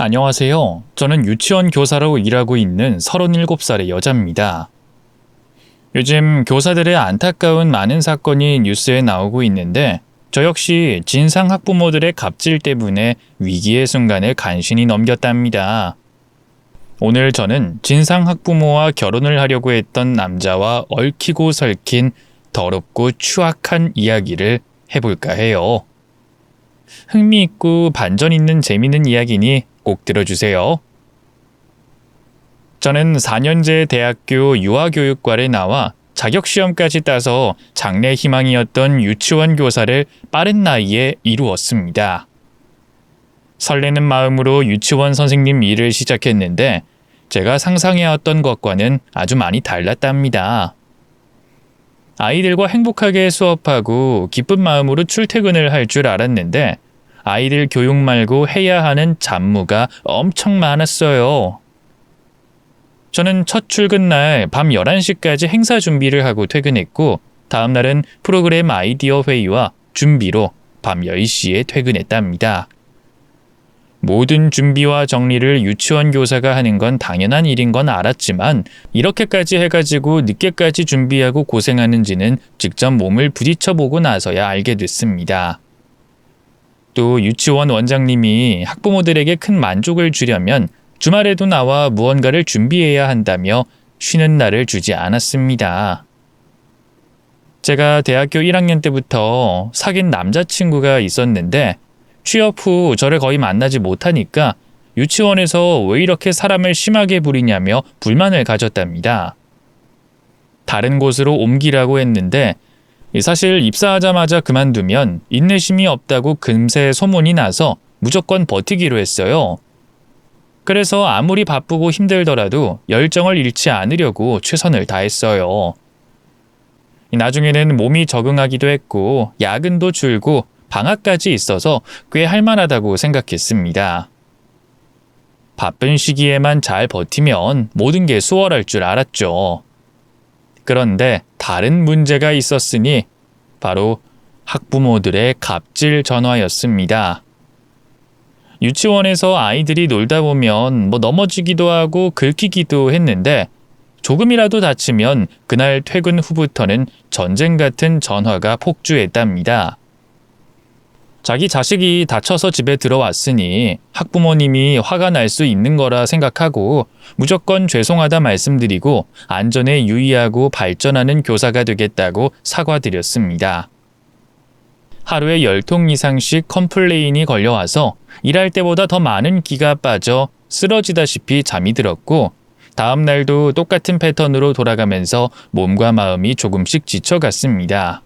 안녕하세요. 저는 유치원 교사로 일하고 있는 37살의 여자입니다. 요즘 교사들의 안타까운 많은 사건이 뉴스에 나오고 있는데 저 역시 진상 학부모들의 갑질 때문에 위기의 순간을 간신히 넘겼답니다. 오늘 저는 진상 학부모와 결혼을 하려고 했던 남자와 얽히고 설킨 더럽고 추악한 이야기를 해볼까 해요. 흥미있고 반전 있는 재미있는 이야기니 꼭 들어주세요. 저는 4년제 대학교 유아교육과를 나와 자격시험까지 따서 장래 희망이었던 유치원 교사를 빠른 나이에 이루었습니다. 설레는 마음으로 유치원 선생님 일을 시작했는데 제가 상상해왔던 것과는 아주 많이 달랐답니다. 아이들과 행복하게 수업하고 기쁜 마음으로 출퇴근을 할 줄 알았는데 아이들 교육 말고 해야 하는 잡무가 엄청 많았어요. 저는 첫 출근 날 밤 11시까지 행사 준비를 하고 퇴근했고 다음 날은 프로그램 아이디어 회의와 준비로 밤 10시에 퇴근했답니다. 모든 준비와 정리를 유치원 교사가 하는 건 당연한 일인 건 알았지만 이렇게까지 해가지고 늦게까지 준비하고 고생하는지는 직접 몸을 부딪혀보고 나서야 알게 됐습니다. 또 유치원 원장님이 학부모들에게 큰 만족을 주려면 주말에도 나와 무언가를 준비해야 한다며 쉬는 날을 주지 않았습니다. 제가 대학교 1학년 때부터 사귄 남자친구가 있었는데 취업 후 저를 거의 만나지 못하니까 유치원에서 왜 이렇게 사람을 심하게 부리냐며 불만을 가졌답니다. 다른 곳으로 옮기라고 했는데 사실 입사하자마자 그만두면 인내심이 없다고 금세 소문이 나서 무조건 버티기로 했어요. 그래서 아무리 바쁘고 힘들더라도 열정을 잃지 않으려고 최선을 다했어요. 나중에는 몸이 적응하기도 했고 야근도 줄고 방학까지 있어서 꽤 할만하다고 생각했습니다. 바쁜 시기에만 잘 버티면 모든 게 수월할 줄 알았죠. 그런데 다른 문제가 있었으니 바로 학부모들의 갑질 전화였습니다. 유치원에서 아이들이 놀다 보면 넘어지기도 하고 긁히기도 했는데 조금이라도 다치면 그날 퇴근 후부터는 전쟁 같은 전화가 폭주했답니다. 자기 자식이 다쳐서 집에 들어왔으니 학부모님이 화가 날 수 있는 거라 생각하고 무조건 죄송하다 말씀드리고 안전에 유의하고 발전하는 교사가 되겠다고 사과드렸습니다. 하루에 10통 이상씩 컴플레인이 걸려와서 일할 때보다 더 많은 기가 빠져 쓰러지다시피 잠이 들었고 다음 날도 똑같은 패턴으로 돌아가면서 몸과 마음이 조금씩 지쳐갔습니다.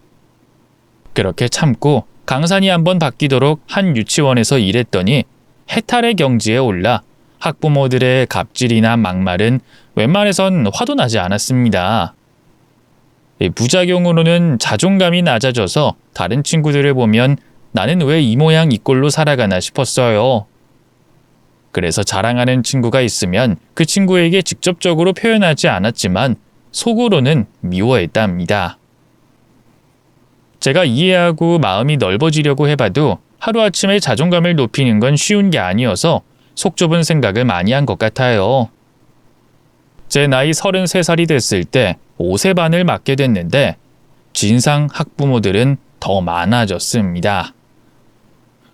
그렇게 참고 강산이 한번 바뀌도록 한 유치원에서 일했더니 해탈의 경지에 올라 학부모들의 갑질이나 막말은 웬만해선 화도 나지 않았습니다. 부작용으로는 자존감이 낮아져서 다른 친구들을 보면 나는 왜 이 모양 이 꼴로 살아가나 싶었어요. 그래서 자랑하는 친구가 있으면 그 친구에게 직접적으로 표현하지 않았지만 속으로는 미워했답니다. 제가 이해하고 마음이 넓어지려고 해봐도 하루아침에 자존감을 높이는 건 쉬운 게 아니어서 속 좁은 생각을 많이 한 것 같아요. 제 나이 33살이 됐을 때 5세반을 맡게 됐는데 진상 학부모들은 더 많아졌습니다.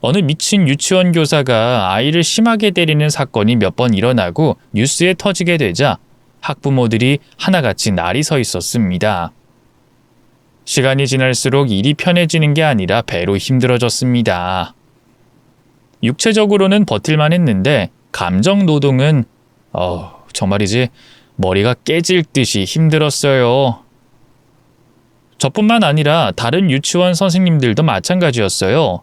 어느 미친 유치원 교사가 아이를 심하게 때리는 사건이 몇 번 일어나고 뉴스에 터지게 되자 학부모들이 하나같이 날이 서 있었습니다. 시간이 지날수록 일이 편해지는 게 아니라 배로 힘들어졌습니다. 육체적으로는 버틸만 했는데 감정 노동은 정말이지 머리가 깨질 듯이 힘들었어요. 저뿐만 아니라 다른 유치원 선생님들도 마찬가지였어요.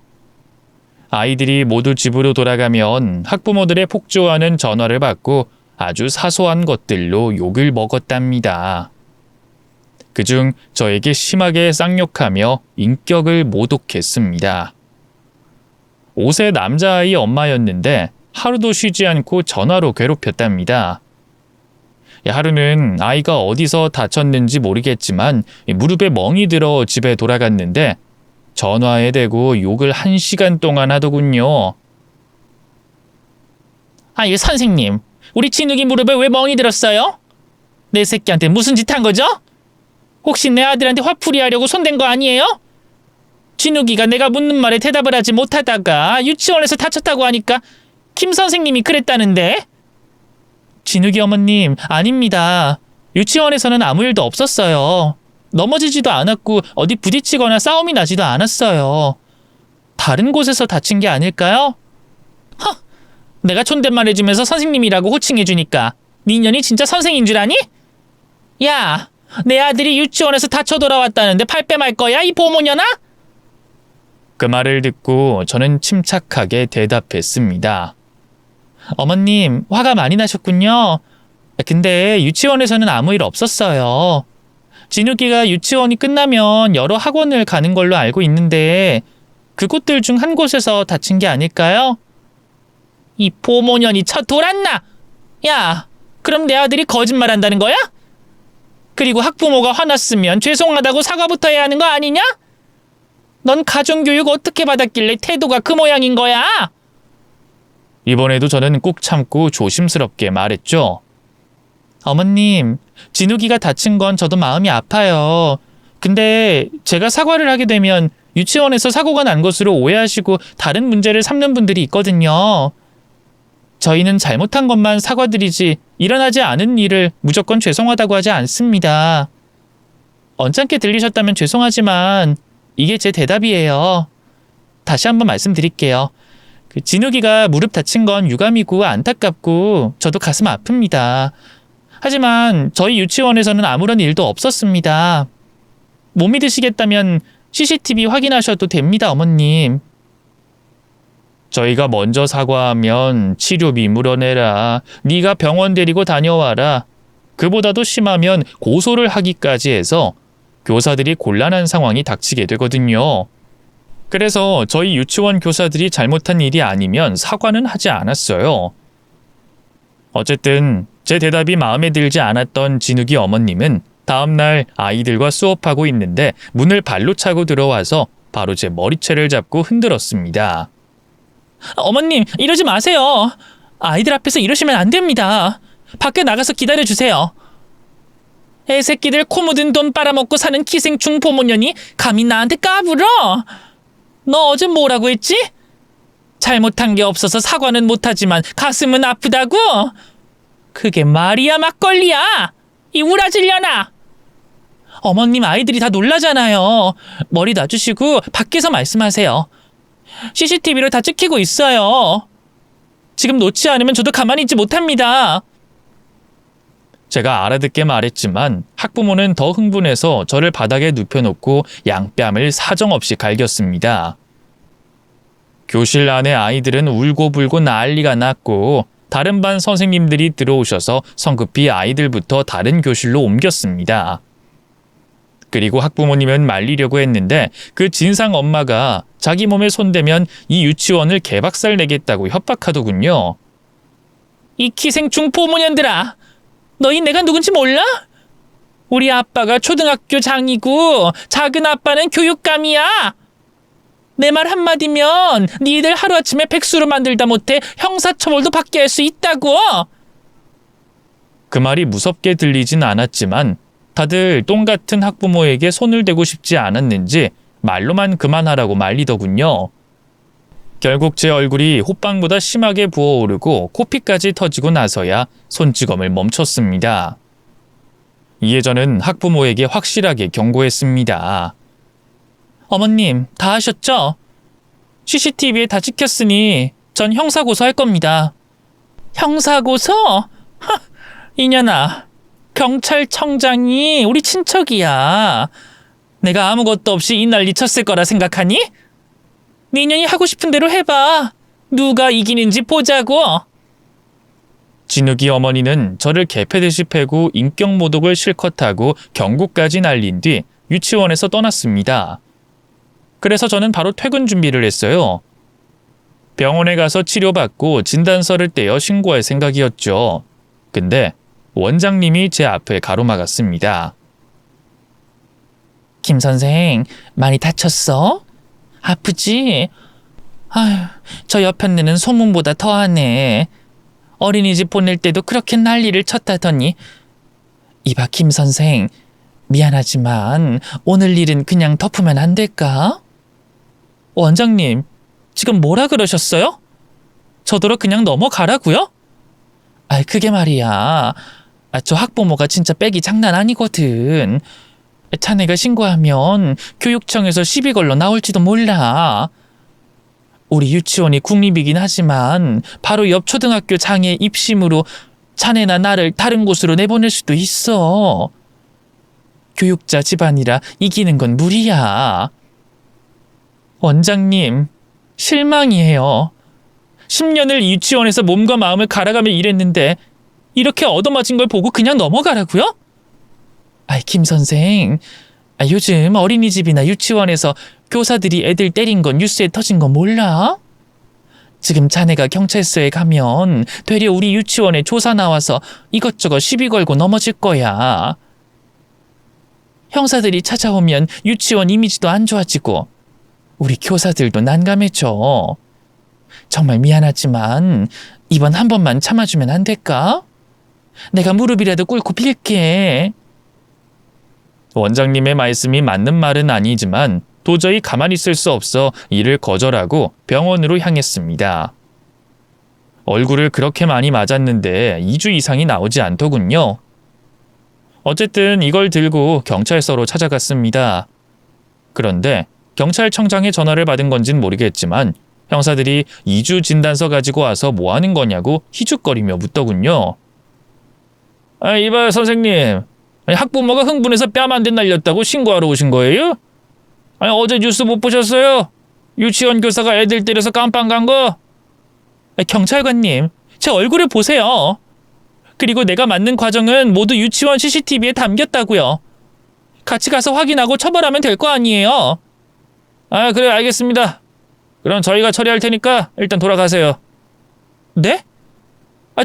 아이들이 모두 집으로 돌아가면 학부모들의 폭주하는 전화를 받고 아주 사소한 것들로 욕을 먹었답니다. 그중 저에게 심하게 쌍욕하며 인격을 모독했습니다. 5세 남자아이 엄마였는데 하루도 쉬지 않고 전화로 괴롭혔답니다. 하루는 아이가 어디서 다쳤는지 모르겠지만 무릎에 멍이 들어 집에 돌아갔는데 전화에 대고 욕을 1시간 동안 하더군요. 아유, 선생님. 우리 진욱이 무릎을 왜 멍이 들었어요? 내 새끼한테 무슨 짓 한 거죠? 혹시 내 아들한테 화풀이 하려고 손댄 거 아니에요? 진욱이가 내가 묻는 말에 대답을 하지 못하다가 유치원에서 다쳤다고 하니까 김 선생님이 그랬다는데? 진욱이 어머님, 아닙니다. 유치원에서는 아무 일도 없었어요. 넘어지지도 않았고 어디 부딪히거나 싸움이 나지도 않았어요. 다른 곳에서 다친 게 아닐까요? 내가 존댓말 해주면서 선생님이라고 호칭해주니까 니년이 진짜 선생인 줄 아니? 야, 내 아들이 유치원에서 다쳐 돌아왔다는데 팔빼말 거야, 이 보모년아? 그 말을 듣고 저는 침착하게 대답했습니다. 어머님, 화가 많이 나셨군요. 근데 유치원에서는 아무 일 없었어요. 진욱이가 유치원이 끝나면 여러 학원을 가는 걸로 알고 있는데 그곳들 중 한 곳에서 다친 게 아닐까요? 이 보모년이 돌았나? 야, 그럼 내 아들이 거짓말한다는 거야? 그리고 학부모가 화났으면 죄송하다고 사과부터 해야 하는 거 아니냐? 넌 가정교육 어떻게 받았길래 태도가 그 모양인 거야? 이번에도 저는 꾹 참고 조심스럽게 말했죠. 어머님, 진욱이가 다친 건 저도 마음이 아파요. 근데 제가 사과를 하게 되면 유치원에서 사고가 난 것으로 오해하시고 다른 문제를 삼는 분들이 있거든요. 저희는 잘못한 것만 사과드리지 일어나지 않은 일을 무조건 죄송하다고 하지 않습니다. 언짢게 들리셨다면 죄송하지만 이게 제 대답이에요. 다시 한번 말씀드릴게요. 진욱이가 무릎 다친 건 유감이고 안타깝고 저도 가슴 아픕니다. 하지만 저희 유치원에서는 아무런 일도 없었습니다. 못 믿으시겠다면 CCTV 확인하셔도 됩니다, 어머님. 저희가 먼저 사과하면 치료비 물어내라. 네가 병원 데리고 다녀와라. 그보다도 심하면 고소를 하기까지 해서 교사들이 곤란한 상황이 닥치게 되거든요. 그래서 저희 유치원 교사들이 잘못한 일이 아니면 사과는 하지 않았어요. 어쨌든 제 대답이 마음에 들지 않았던 진욱이 어머님은 다음날 아이들과 수업하고 있는데 문을 발로 차고 들어와서 바로 제 머리채를 잡고 흔들었습니다. 어머님, 이러지 마세요. 아이들 앞에서 이러시면 안 됩니다. 밖에 나가서 기다려주세요. 애새끼들 코 묻은 돈 빨아먹고 사는 기생충 보모년이 감히 나한테 까불어? 너 어제 뭐라고 했지? 잘못한 게 없어서 사과는 못하지만 가슴은 아프다고? 그게 말이야 막걸리야? 이 우라질려나? 어머님, 아이들이 다 놀라잖아요. 머리 놔주시고 밖에서 말씀하세요. CCTV로 다 찍히고 있어요. 지금 놓지 않으면 저도 가만히 있지 못합니다. 제가 알아듣게 말했지만 학부모는 더 흥분해서 저를 바닥에 눕혀놓고 양뺨을 사정없이 갈겼습니다. 교실 안에 아이들은 울고불고 난리가 났고 다른 반 선생님들이 들어오셔서 성급히 아이들부터 다른 교실로 옮겼습니다. 그리고 학부모님은 말리려고 했는데 그 진상 엄마가 자기 몸에 손대면 이 유치원을 개박살 내겠다고 협박하더군요. 이 기생충 보모년들아, 너희 내가 누군지 몰라? 우리 아빠가 초등학교 장이고 작은 아빠는 교육감이야. 내 말 한마디면 니들 하루아침에 백수로 만들다 못해 형사처벌도 받게 할 수 있다고. 그 말이 무섭게 들리진 않았지만 다들 똥 같은 학부모에게 손을 대고 싶지 않았는지 말로만 그만하라고 말리더군요. 결국 제 얼굴이 호빵보다 심하게 부어오르고 코피까지 터지고 나서야 손찌검을 멈췄습니다. 이에 저는 학부모에게 확실하게 경고했습니다. 어머님, 다 하셨죠? CCTV에 다 찍혔으니 전 형사고소할 겁니다. 형사고소? 이년아, 경찰청장이 우리 친척이야. 내가 아무것도 없이 이 난리 쳤을 거라 생각하니? 니년이 하고 싶은 대로 해봐. 누가 이기는지 보자고. 진욱이 어머니는 저를 개패듯이 패고 인격모독을 실컷 하고 경고까지 날린 뒤 유치원에서 떠났습니다. 그래서 저는 바로 퇴근 준비를 했어요. 병원에 가서 치료받고 진단서를 떼어 신고할 생각이었죠. 근데 원장님이 제 앞을 가로막았습니다. 김 선생, 많이 다쳤어? 아프지? 아휴, 저 옆편네는 소문보다 더하네. 어린이집 보낼 때도 그렇게 난리를 쳤다더니. 이봐 김 선생, 미안하지만 오늘 일은 그냥 덮으면 안 될까? 원장님, 지금 뭐라 그러셨어요? 저더러 그냥 넘어가라고요? 그게 말이야. 저 학부모가 진짜 빽이 장난 아니거든. 자네가 신고하면 교육청에서 시비 걸러 나올지도 몰라. 우리 유치원이 국립이긴 하지만 바로 옆 초등학교 장애 입심으로 자네나 나를 다른 곳으로 내보낼 수도 있어. 교육자 집안이라 이기는 건 무리야. 원장님, 실망이에요. 10년을 유치원에서 몸과 마음을 갈아가며 일했는데 이렇게 얻어맞은 걸 보고 그냥 넘어가라고요? 김 선생, 요즘 어린이집이나 유치원에서 교사들이 애들 때린 건 뉴스에 터진 거 몰라? 지금 자네가 경찰서에 가면 되려 우리 유치원에 조사 나와서 이것저것 시비 걸고 넘어질 거야. 형사들이 찾아오면 유치원 이미지도 안 좋아지고 우리 교사들도 난감해져. 정말 미안하지만 이번 한 번만 참아주면 안 될까? 내가 무릎이라도 꿇고 빌게. 원장님의 말씀이 맞는 말은 아니지만 도저히 가만히 있을 수 없어 이를 거절하고 병원으로 향했습니다. 얼굴을 그렇게 많이 맞았는데 2주 이상이 나오지 않더군요. 어쨌든 이걸 들고 경찰서로 찾아갔습니다. 그런데 경찰청장의 전화를 받은 건진 모르겠지만 형사들이 2주 진단서 가지고 와서 뭐 하는 거냐고 희죽거리며 묻더군요. 이봐요 선생님, 학부모가 흥분해서 뺨 한 대 날렸다고 신고하러 오신 거예요? 어제 뉴스 못 보셨어요? 유치원 교사가 애들 때려서 깜빵 간 거? 경찰관님, 제 얼굴을 보세요. 그리고 내가 맞는 과정은 모두 유치원 CCTV에 담겼다고요. 같이 가서 확인하고 처벌하면 될 거 아니에요. 그래 알겠습니다. 그럼 저희가 처리할 테니까 일단 돌아가세요. 네?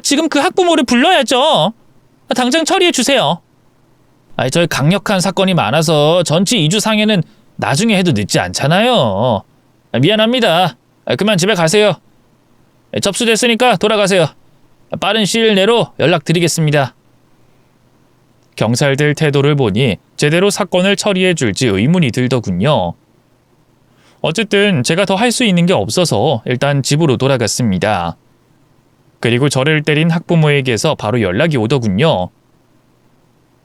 지금 그 학부모를 불러야죠. 당장 처리해 주세요. 저희 강력한 사건이 많아서 전치 2주 상해는 나중에 해도 늦지 않잖아요. 미안합니다. 그만 집에 가세요. 접수됐으니까 돌아가세요. 빠른 시일 내로 연락드리겠습니다. 경찰들 태도를 보니 제대로 사건을 처리해 줄지 의문이 들더군요. 어쨌든 제가 더 할 수 있는 게 없어서 일단 집으로 돌아갔습니다. 그리고 저를 때린 학부모에게서 바로 연락이 오더군요.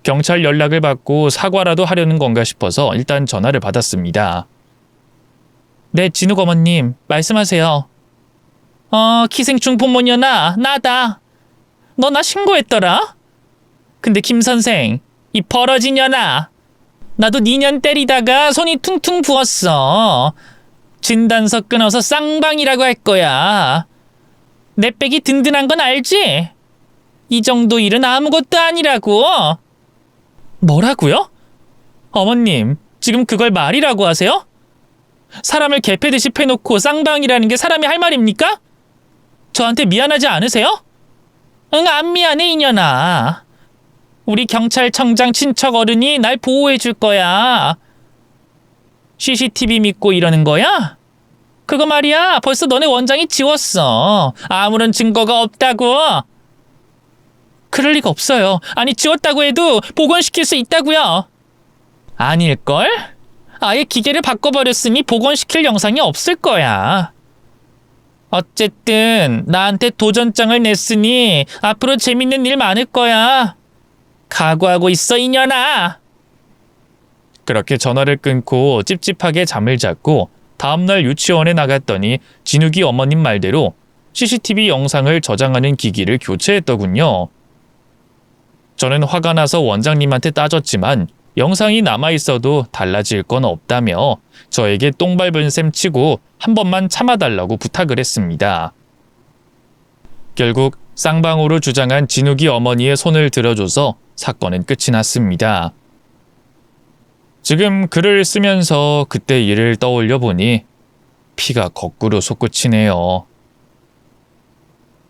경찰 연락을 받고 사과라도 하려는 건가 싶어서 일단 전화를 받았습니다. 네, 진욱 어머님, 말씀하세요. 기생충 본모녀나 나다. 너 나 신고했더라? 근데 김 선생, 이 벌어진 년아, 나도 니년 때리다가 손이 퉁퉁 부었어. 진단서 끊어서 쌍방이라고 할 거야. 내 백이 든든한 건 알지? 이 정도 일은 아무것도 아니라고. 뭐라고요? 어머님, 지금 그걸 말이라고 하세요? 사람을 개패듯이 패놓고 쌍방이라는 게 사람이 할 말입니까? 저한테 미안하지 않으세요? 응, 안 미안해 이년아. 우리 경찰청장 친척 어른이 날 보호해 줄 거야. CCTV 믿고 이러는 거야? 그거 말이야, 벌써 너네 원장이 지웠어. 아무런 증거가 없다고. 그럴 리가 없어요. 아니, 지웠다고 해도 복원시킬 수 있다고요. 아닐걸? 아예 기계를 바꿔버렸으니 복원시킬 영상이 없을 거야. 어쨌든 나한테 도전장을 냈으니 앞으로 재밌는 일 많을 거야. 각오하고 있어 이년아. 그렇게 전화를 끊고 찝찝하게 잠을 잤고 다음날 유치원에 나갔더니 진욱이 어머님 말대로 CCTV 영상을 저장하는 기기를 교체했더군요. 저는 화가 나서 원장님한테 따졌지만 영상이 남아있어도 달라질 건 없다며 저에게 똥 밟은 셈 치고 한 번만 참아달라고 부탁을 했습니다. 결국 쌍방으로 주장한 진욱이 어머니의 손을 들어줘서 사건은 끝이 났습니다. 지금 글을 쓰면서 그때 일을 떠올려 보니 피가 거꾸로 솟구치네요.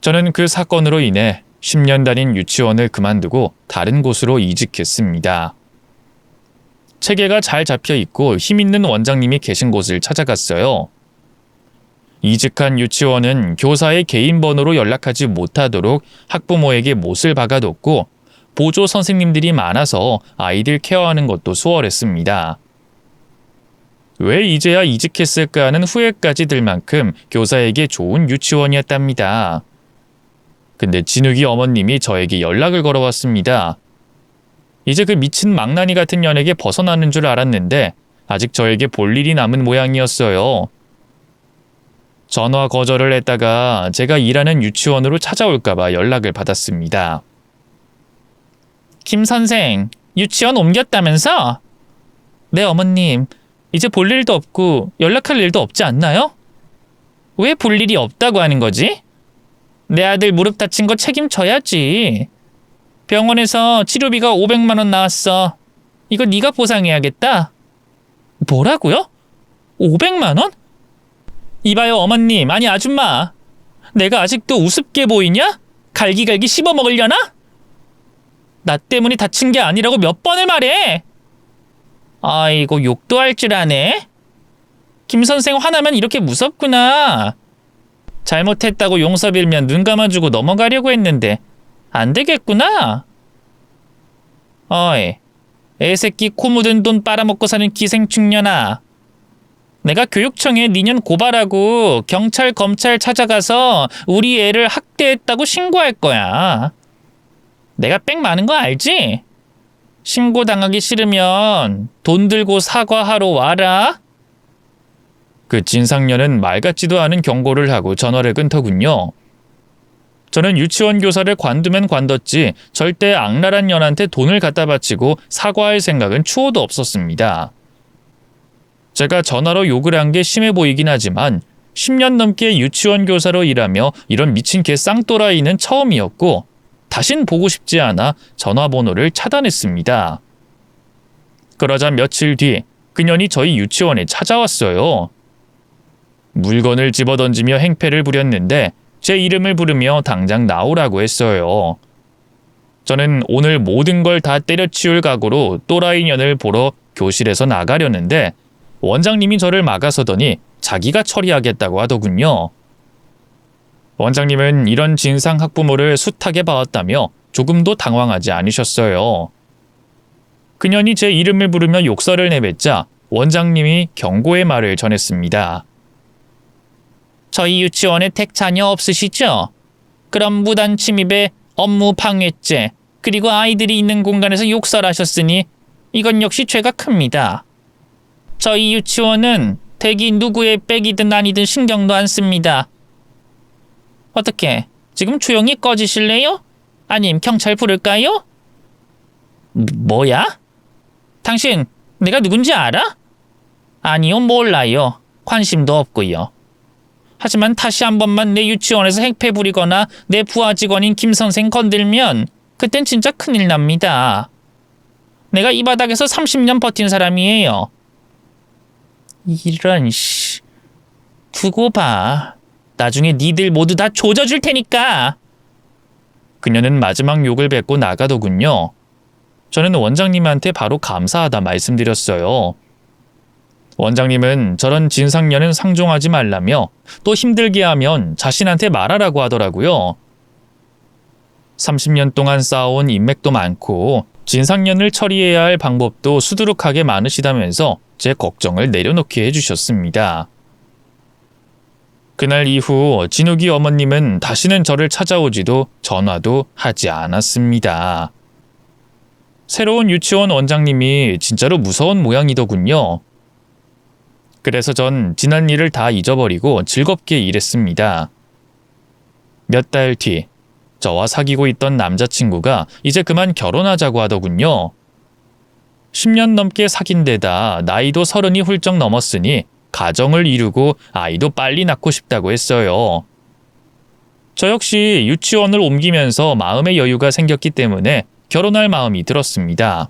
저는 그 사건으로 인해 10년 다닌 유치원을 그만두고 다른 곳으로 이직했습니다. 체계가 잘 잡혀 있고 힘 있는 원장님이 계신 곳을 찾아갔어요. 이직한 유치원은 교사의 개인 번호로 연락하지 못하도록 학부모에게 못을 박아뒀고 보조 선생님들이 많아서 아이들 케어하는 것도 수월했습니다. 왜 이제야 이직했을까 하는 후회까지 들 만큼 교사에게 좋은 유치원이었답니다. 근데 진욱이 어머님이 저에게 연락을 걸어왔습니다. 이제 그 미친 망나니 같은 년에게 벗어나는 줄 알았는데 아직 저에게 볼 일이 남은 모양이었어요. 전화 거절을 했다가 제가 일하는 유치원으로 찾아올까봐 연락을 받았습니다. 김 선생, 유치원 옮겼다면서? 네, 어머님. 이제 볼 일도 없고 연락할 일도 없지 않나요? 왜 볼 일이 없다고 하는 거지? 내 아들 무릎 다친 거 책임져야지. 병원에서 치료비가 500만 원 나왔어. 이거 네가 보상해야겠다. 뭐라고요? 500만 원? 이봐요 어머님, 아니 아줌마. 내가 아직도 우습게 보이냐? 갈기갈기 씹어먹으려나? 나 때문에 다친 게 아니라고 몇 번을 말해. 아이고, 욕도 할 줄 아네. 김 선생 화나면 이렇게 무섭구나. 잘못했다고 용서 빌면 눈 감아주고 넘어가려고 했는데 안 되겠구나. 어이, 애새끼 코 묻은 돈 빨아먹고 사는 기생충년아. 내가 교육청에 니년 고발하고 경찰 검찰 찾아가서 우리 애를 학대했다고 신고할 거야. 내가 빽 많은 거 알지? 신고당하기 싫으면 돈 들고 사과하러 와라. 그 진상년은 말 같지도 않은 경고를 하고 전화를 끊더군요. 저는 유치원 교사를 관두면 관뒀지 절대 악랄한 년한테 돈을 갖다 바치고 사과할 생각은 추호도 없었습니다. 제가 전화로 욕을 한 게 심해 보이긴 하지만 10년 넘게 유치원 교사로 일하며 이런 미친 개 쌍또라이는 처음이었고 다신 보고 싶지 않아 전화번호를 차단했습니다. 그러자 며칠 뒤 그년이 저희 유치원에 찾아왔어요. 물건을 집어던지며 행패를 부렸는데 제 이름을 부르며 당장 나오라고 했어요. 저는 오늘 모든 걸 다 때려치울 각오로 또라이 년을 보러 교실에서 나가려는데 원장님이 저를 막아서더니 자기가 처리하겠다고 하더군요. 원장님은 이런 진상 학부모를 숱하게 봐왔다며 조금도 당황하지 않으셨어요. 그년이 제 이름을 부르며 욕설을 내뱉자 원장님이 경고의 말을 전했습니다. 저희 유치원에 택 자녀 없으시죠? 그럼 무단 침입에 업무 방해죄, 그리고 아이들이 있는 공간에서 욕설하셨으니 이건 역시 죄가 큽니다. 저희 유치원은 댁이 누구의 빽이든 아니든 신경도 안 씁니다. 어떻게, 지금 조용히 꺼지실래요? 아님 경찰 부를까요? 뭐야? 당신 내가 누군지 알아? 아니요, 몰라요. 관심도 없고요. 하지만 다시 한 번만 내 유치원에서 행패 부리거나 내 부하 직원인 김 선생 건들면 그땐 진짜 큰일 납니다. 내가 이 바닥에서 30년 버틴 사람이에요. 이런 씨. 두고 봐. 나중에 니들 모두 다 조져줄 테니까. 그녀는 마지막 욕을 뱉고 나가더군요. 저는 원장님한테 바로 감사하다 말씀드렸어요. 원장님은 저런 진상년은 상종하지 말라며 또 힘들게 하면 자신한테 말하라고 하더라고요. 30년 동안 쌓아온 인맥도 많고 진상년을 처리해야 할 방법도 수두룩하게 많으시다면서 제 걱정을 내려놓게 해주셨습니다. 그날 이후 진욱이 어머님은 다시는 저를 찾아오지도 전화도 하지 않았습니다. 새로운 유치원 원장님이 진짜로 무서운 모양이더군요. 그래서 전 지난 일을 다 잊어버리고 즐겁게 일했습니다. 몇 달 뒤, 저와 사귀고 있던 남자친구가 이제 그만 결혼하자고 하더군요. 10년 넘게 사귄 데다 나이도 30이 훌쩍 넘었으니 가정을 이루고 아이도 빨리 낳고 싶다고 했어요. 저 역시 유치원을 옮기면서 마음의 여유가 생겼기 때문에 결혼할 마음이 들었습니다.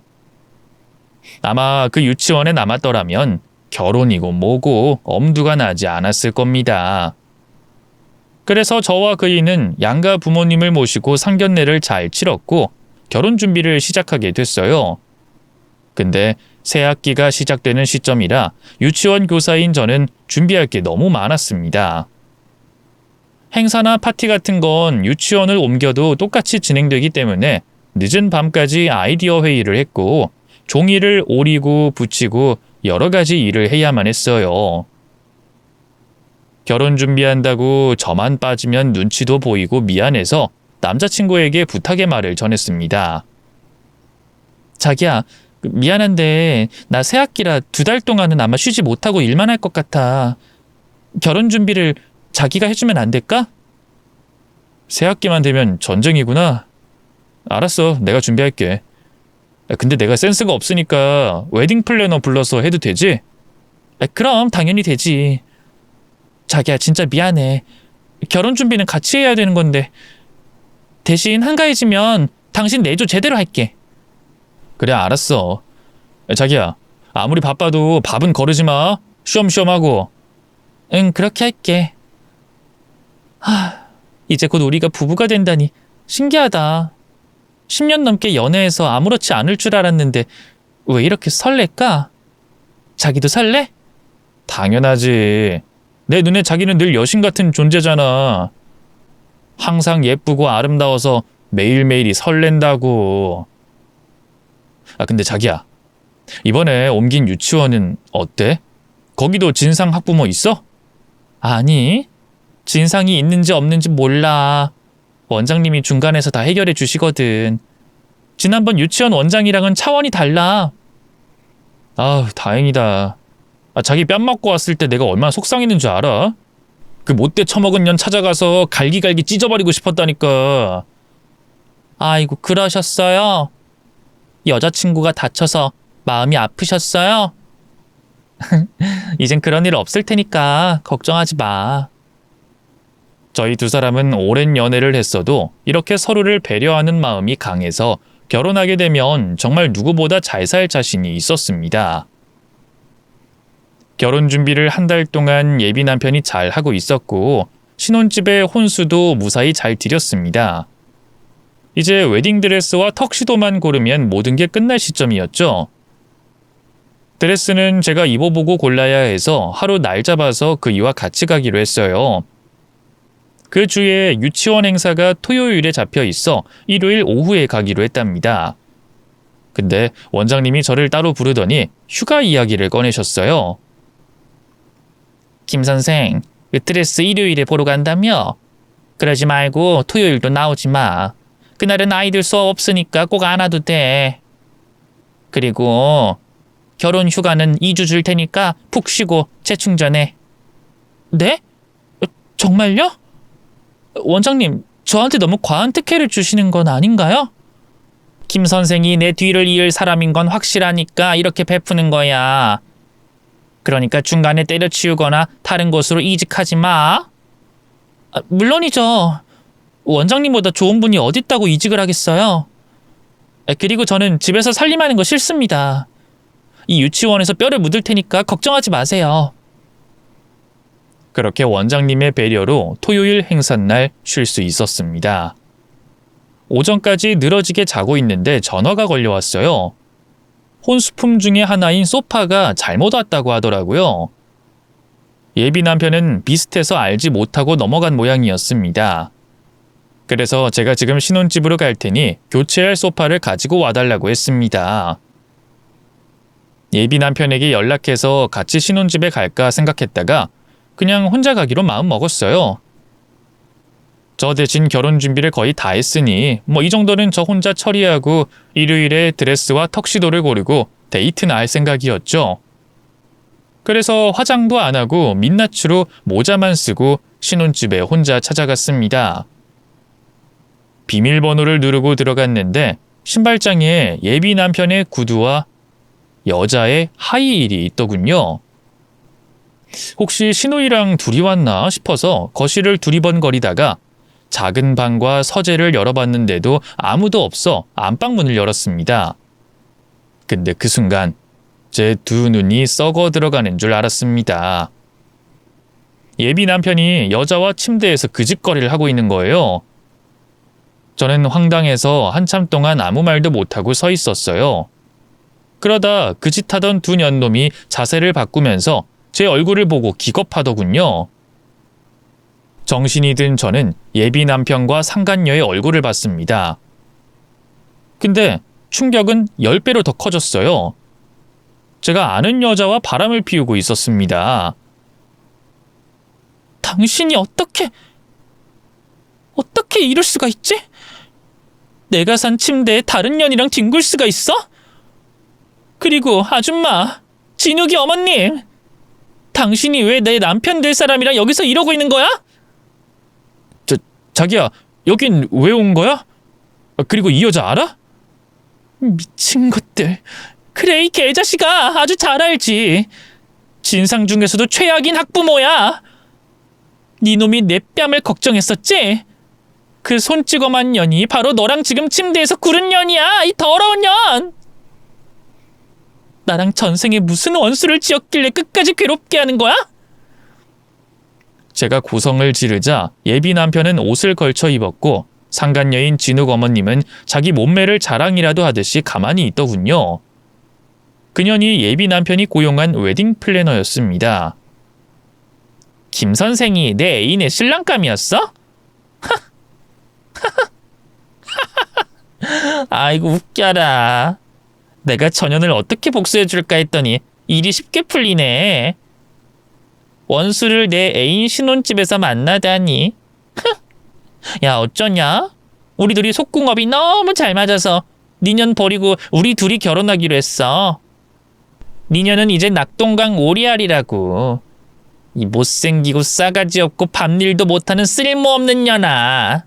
아마 그 유치원에 남았더라면 결혼이고 뭐고 엄두가 나지 않았을 겁니다. 그래서 저와 그이는 양가 부모님을 모시고 상견례를 잘 치렀고 결혼 준비를 시작하게 됐어요. 근데 새 학기가 시작되는 시점이라 유치원 교사인 저는 준비할 게 너무 많았습니다. 행사나 파티 같은 건 유치원을 옮겨도 똑같이 진행되기 때문에 늦은 밤까지 아이디어 회의를 했고 종이를 오리고 붙이고 여러 가지 일을 해야만 했어요. 결혼 준비한다고 저만 빠지면 눈치도 보이고 미안해서 남자친구에게 부탁의 말을 전했습니다. 자기야, 미안한데 나 새학기라 2달 동안은 아마 쉬지 못하고 일만 할 것 같아. 결혼 준비를 자기가 해주면 안 될까? 새학기만 되면 전쟁이구나. 알았어, 내가 준비할게. 근데 내가 센스가 없으니까 웨딩 플래너 불러서 해도 되지? 그럼 당연히 되지. 자기야, 진짜 미안해. 결혼 준비는 같이 해야 되는 건데 대신 한가해지면 당신 내조 제대로 할게. 그래, 알았어. 자기야, 아무리 바빠도 밥은 거르지 마. 쉬엄쉬엄하고. 응, 그렇게 할게. 이제 곧 우리가 부부가 된다니 신기하다. 10년 넘게 연애해서 아무렇지 않을 줄 알았는데 왜 이렇게 설렐까? 자기도 설레? 당연하지. 내 눈에 자기는 늘 여신 같은 존재잖아. 항상 예쁘고 아름다워서 매일매일이 설렌다고. 근데 자기야, 이번에 옮긴 유치원은 어때? 거기도 진상 학부모 있어? 아니, 진상이 있는지 없는지 몰라. 원장님이 중간에서 다 해결해 주시거든. 지난번 유치원 원장이랑은 차원이 달라. 다행이다. 자기 뺨 맞고 왔을 때 내가 얼마나 속상했는 줄 알아? 그 못돼 처먹은 년 찾아가서 갈기갈기 찢어버리고 싶었다니까. 아이고, 그러셨어요? 여자친구가 다쳐서 마음이 아프셨어요? 이젠 그런 일 없을 테니까 걱정하지 마. 저희 두 사람은 오랜 연애를 했어도 이렇게 서로를 배려하는 마음이 강해서 결혼하게 되면 정말 누구보다 잘 살 자신이 있었습니다. 결혼 준비를 한 달 동안 예비 남편이 잘 하고 있었고 신혼집에 혼수도 무사히 잘 드렸습니다. 이제 웨딩드레스와 턱시도만 고르면 모든 게 끝날 시점이었죠. 드레스는 제가 입어보고 골라야 해서 하루 날 잡아서 그 이와 같이 가기로 했어요. 그 주에 유치원 행사가 토요일에 잡혀 있어 일요일 오후에 가기로 했답니다. 근데 원장님이 저를 따로 부르더니 휴가 이야기를 꺼내셨어요. 김 선생, 그 드레스 일요일에 보러 간다며? 그러지 말고 토요일도 나오지 마. 그날은 아이들 수업 없으니까 꼭 안 와도 돼. 그리고 결혼 휴가는 2주 줄 테니까 푹 쉬고 재충전해. 네? 정말요? 원장님, 저한테 너무 과한 특혜를 주시는 건 아닌가요? 김 선생이 내 뒤를 이을 사람인 건 확실하니까 이렇게 베푸는 거야. 그러니까 중간에 때려치우거나 다른 곳으로 이직하지 마. 물론이죠. 원장님보다 좋은 분이 어딨다고 이직을 하겠어요. 그리고 저는 집에서 살림하는 거 싫습니다. 이 유치원에서 뼈를 묻을 테니까 걱정하지 마세요. 그렇게 원장님의 배려로 토요일 행사날 쉴 수 있었습니다. 오전까지 늘어지게 자고 있는데 전화가 걸려왔어요. 혼수품 중에 하나인 소파가 잘못 왔다고 하더라고요. 예비 남편은 비슷해서 알지 못하고 넘어간 모양이었습니다. 그래서 제가 지금 신혼집으로 갈 테니 교체할 소파를 가지고 와달라고 했습니다. 예비 남편에게 연락해서 같이 신혼집에 갈까 생각했다가 그냥 혼자 가기로 마음 먹었어요. 저 대신 결혼 준비를 거의 다 했으니 이 정도는 저 혼자 처리하고 일요일에 드레스와 턱시도를 고르고 데이트나 할 생각이었죠. 그래서 화장도 안 하고 민낯으로 모자만 쓰고 신혼집에 혼자 찾아갔습니다. 비밀번호를 누르고 들어갔는데 신발장에 예비 남편의 구두와 여자의 하이힐이 있더군요. 혹시 신우이랑 둘이 왔나 싶어서 거실을 두리번거리다가 작은 방과 서재를 열어봤는데도 아무도 없어 안방문을 열었습니다. 근데 그 순간 제 두 눈이 썩어 들어가는 줄 알았습니다. 예비 남편이 여자와 침대에서 그짓거리를 하고 있는 거예요. 저는 황당해서 한참 동안 아무 말도 못하고 서 있었어요. 그러다 그짓하던 두 년놈이 자세를 바꾸면서 제 얼굴을 보고 기겁하더군요. 정신이 든 저는 예비 남편과 상간녀의 얼굴을 봤습니다. 근데 충격은 10배로 더 커졌어요. 제가 아는 여자와 바람을 피우고 있었습니다. 당신이 어떻게 이럴 수가 있지? 내가 산 침대에 다른 년이랑 뒹굴 수가 있어? 그리고 아줌마, 진욱이 어머님, 당신이 왜 내 남편 될 사람이랑 여기서 이러고 있는 거야? 자기야, 여긴 왜 온 거야? 그리고 이 여자 알아? 미친 것들. 그래, 이 개자식아, 아주 잘 알지. 진상 중에서도 최악인 학부모야. 네 놈이 내 뺨을 걱정했었지? 그 손찌검한 년이 바로 너랑 지금 침대에서 구른 년이야, 이 더러운 년. 나랑 전생에 무슨 원수를 지었길래 끝까지 괴롭게 하는 거야? 제가 고성을 지르자 예비 남편은 옷을 걸쳐 입었고 상간녀인 진욱 어머님은 자기 몸매를 자랑이라도 하듯이 가만히 있더군요. 그년이 예비 남편이 고용한 웨딩 플래너였습니다. 김 선생이 내 애인의 신랑감이었어? 아이고 웃겨라. 내가 전현을 어떻게 복수해줄까 했더니 일이 쉽게 풀리네. 원수를 내 애인 신혼집에서 만나다니. 야, 어쩌냐? 우리 둘이 속궁합이 너무 잘 맞아서 니년 버리고 우리 둘이 결혼하기로 했어. 니년은 이제 낙동강 오리알이라고. 이 못생기고 싸가지 없고 밤일도 못하는 쓸모없는 년아.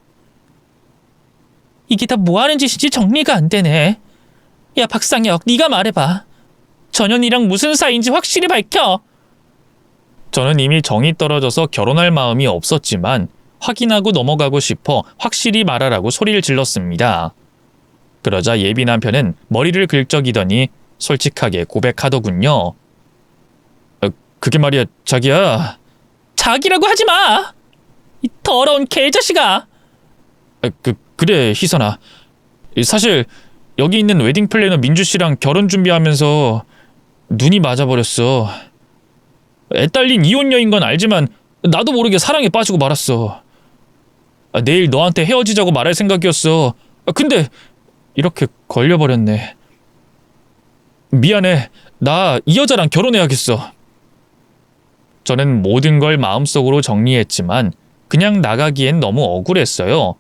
이게 다 뭐하는 짓인지 정리가 안 되네. 야, 박상혁, 네가 말해봐. 전현이랑 무슨 사이인지 확실히 밝혀. 저는 이미 정이 떨어져서 결혼할 마음이 없었지만 확인하고 넘어가고 싶어 확실히 말하라고 소리를 질렀습니다. 그러자 예비 남편은 머리를 긁적이더니 솔직하게 고백하더군요. 그게 말이야, 자기야. 자기라고 하지 마! 이 더러운 개자식아! 그래, 희선아. 사실 여기 있는 웨딩 플래너 민주 씨랑 결혼 준비하면서 눈이 맞아버렸어. 애 딸린 이혼녀인 건 알지만 나도 모르게 사랑에 빠지고 말았어. 내일 너한테 헤어지자고 말할 생각이었어. 근데 이렇게 걸려버렸네. 미안해. 나 이 여자랑 결혼해야겠어. 저는 모든 걸 마음속으로 정리했지만 그냥 나가기엔 너무 억울했어요.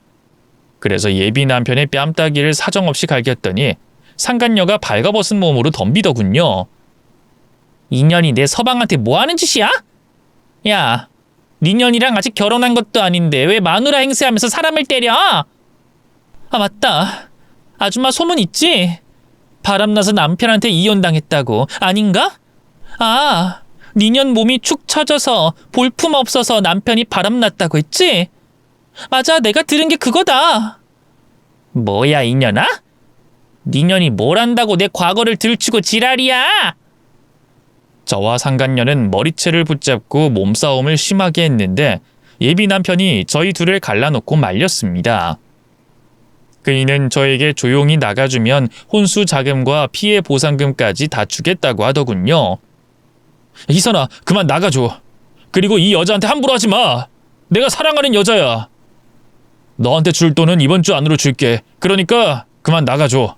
그래서 예비 남편의 뺨따기를 사정없이 갈겼더니 상간녀가 발가벗은 몸으로 덤비더군요. 이년이 내 서방한테 뭐하는 짓이야? 야, 니년이랑 아직 결혼한 것도 아닌데 왜 마누라 행세하면서 사람을 때려? 아, 맞다. 아줌마 소문 있지? 바람나서 남편한테 이혼당했다고. 아닌가? 아, 니년 몸이 축 처져서 볼품 없어서 남편이 바람났다고 했지? 맞아, 내가 들은 게 그거다. 뭐야, 이년아? 니년이 뭘 안다고 내 과거를 들추고 지랄이야? 저와 상간녀는 머리채를 붙잡고 몸싸움을 심하게 했는데 예비 남편이 저희 둘을 갈라놓고 말렸습니다. 그이는 저에게 조용히 나가주면 혼수 자금과 피해 보상금까지 다 주겠다고 하더군요. 희선아, 그만 나가줘. 그리고 이 여자한테 함부로 하지 마. 내가 사랑하는 여자야. 너한테 줄 돈은 이번 주 안으로 줄게. 그러니까 그만 나가줘.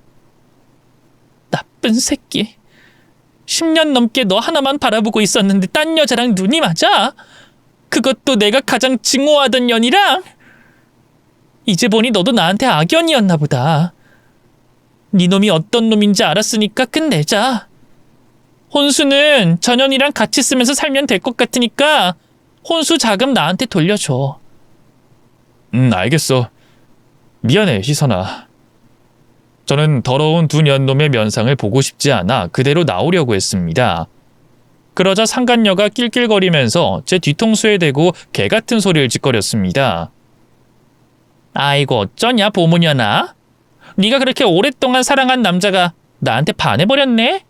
나쁜 새끼. 10년 넘게 너 하나만 바라보고 있었는데 딴 여자랑 눈이 맞아? 그것도 내가 가장 증오하던 년이랑? 이제 보니 너도 나한테 악연이었나 보다. 네 놈이 어떤 놈인지 알았으니까 끝내자. 혼수는 전현이랑 같이 쓰면서 살면 될 것 같으니까 혼수 자금 나한테 돌려줘. 알겠어. 미안해, 희선아. 저는 더러운 두 년놈의 면상을 보고 싶지 않아 그대로 나오려고 했습니다. 그러자 상간녀가 낄낄거리면서 제 뒤통수에 대고 개 같은 소리를 짓거렸습니다. 아이고 어쩌냐 보무녀나. 네가 그렇게 오랫동안 사랑한 남자가 나한테 반해버렸네?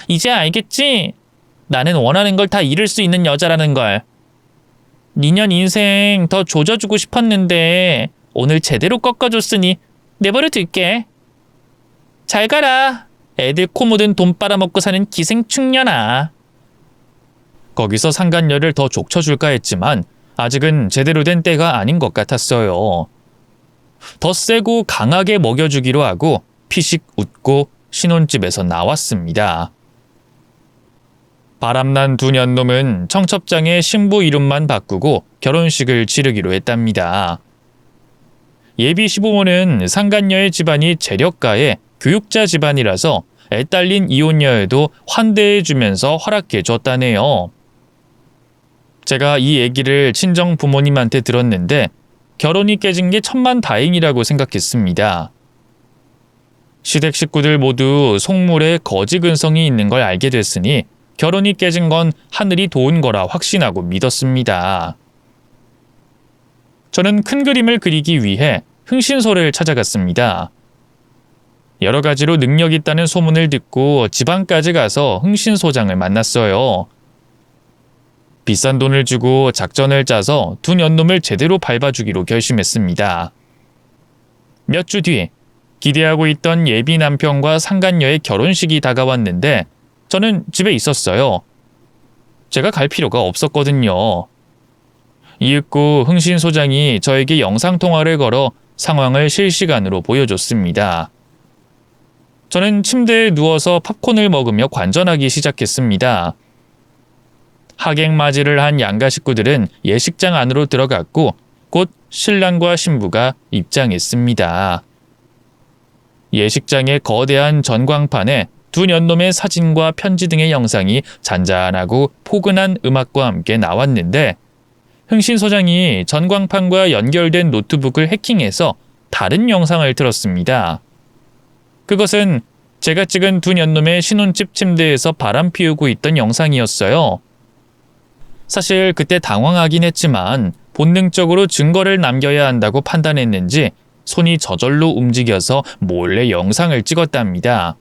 이제 알겠지? 나는 원하는 걸 다 이룰 수 있는 여자라는 걸. 니년 인생 더 조져주고 싶었는데 오늘 제대로 꺾어줬으니 내버려 둘게. 잘 가라. 애들 코 묻은 돈 빨아먹고 사는 기생충년아. 거기서 상간녀를 더 족쳐줄까 했지만 아직은 제대로 된 때가 아닌 것 같았어요. 더 세고 강하게 먹여주기로 하고 피식 웃고 신혼집에서 나왔습니다. 바람난 두 년놈은 청첩장에 신부 이름만 바꾸고 결혼식을 치르기로 했답니다. 예비 시부모는 상간녀의 집안이 재력가의 교육자 집안이라서 애딸린 이혼녀에도 환대해주면서 허락해줬다네요. 제가 이 얘기를 친정 부모님한테 들었는데 결혼이 깨진 게 천만다행이라고 생각했습니다. 시댁 식구들 모두 속물에 거지 근성이 있는 걸 알게 됐으니 결혼이 깨진 건 하늘이 도운 거라 확신하고 믿었습니다. 저는 큰 그림을 그리기 위해 흥신소를 찾아갔습니다. 여러 가지로 능력 있다는 소문을 듣고 지방까지 가서 흥신소장을 만났어요. 비싼 돈을 주고 작전을 짜서 두 년놈을 제대로 밟아주기로 결심했습니다. 몇 주 뒤 기대하고 있던 예비 남편과 상간녀의 결혼식이 다가왔는데 저는 집에 있었어요. 제가 갈 필요가 없었거든요. 이윽고 흥신소장이 저에게 영상통화를 걸어 상황을 실시간으로 보여줬습니다. 저는 침대에 누워서 팝콘을 먹으며 관전하기 시작했습니다. 하객맞이를 한 양가 식구들은 예식장 안으로 들어갔고 곧 신랑과 신부가 입장했습니다. 예식장의 거대한 전광판에 두 년놈의 사진과 편지 등의 영상이 잔잔하고 포근한 음악과 함께 나왔는데 흥신소장이 전광판과 연결된 노트북을 해킹해서 다른 영상을 틀었습니다. 그것은 제가 찍은 두 년놈의 신혼집 침대에서 바람 피우고 있던 영상이었어요. 사실 그때 당황하긴 했지만 본능적으로 증거를 남겨야 한다고 판단했는지 손이 저절로 움직여서 몰래 영상을 찍었답니다.